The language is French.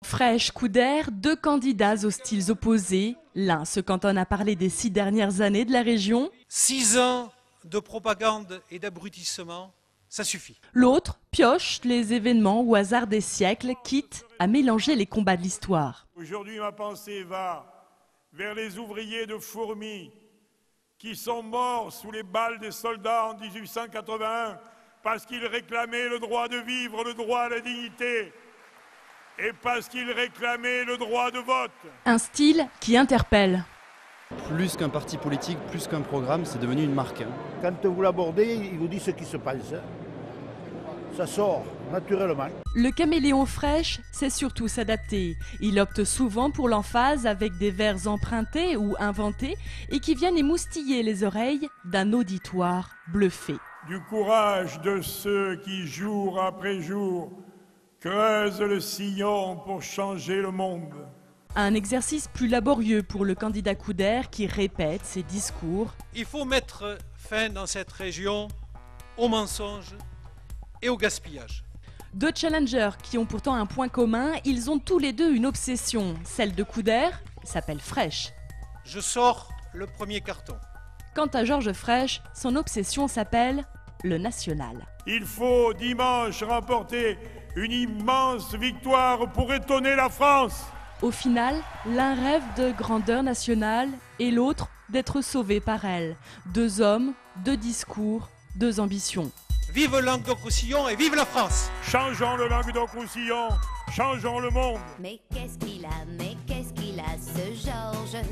Frêche, Couder, deux candidats aux styles opposés. L'un se cantonne à parler des 6 dernières années de la région. 6 ans de propagande et d'abrutissement, ça suffit. L'autre pioche les événements au hasard des siècles, quitte à mélanger les combats de l'histoire. Aujourd'hui, ma pensée va vers les ouvriers de Fourmi qui sont morts sous les balles des soldats en 1881 parce qu'ils réclamaient le droit de vivre, le droit à la dignité. Et parce qu'ils réclamaient le droit de vote. Un style qui interpelle. Plus qu'un parti politique, plus qu'un programme, c'est devenu une marque. Quand vous l'abordez, il vous dit ce qui se passe. Ça sort naturellement. Le caméléon Frêche sait surtout s'adapter. Il opte souvent pour l'emphase avec des vers empruntés ou inventés et qui viennent émoustiller les oreilles d'un auditoire bluffé. Du courage de ceux qui, jour après jour, creusent le sillon pour changer le monde. Un exercice plus laborieux pour le candidat Couder qui répète ses discours. Il faut mettre fin dans cette région aux mensonges et au gaspillage. Deux challengers qui ont pourtant un point commun, ils ont tous les deux une obsession. Celle de Couder s'appelle Frêche. Je sors le premier carton. Quant à Georges Frêche, son obsession s'appelle le national. Il faut dimanche remporter une immense victoire pour étonner la France. Au final, l'un rêve de grandeur nationale et l'autre d'être sauvé par elle. Deux hommes, deux discours, deux ambitions. Vive le Languedoc-Roussillon et vive la France! Changeons le Languedoc-Roussillon, changeons le monde. Mais qu'est-ce qu'il a, ce Georges?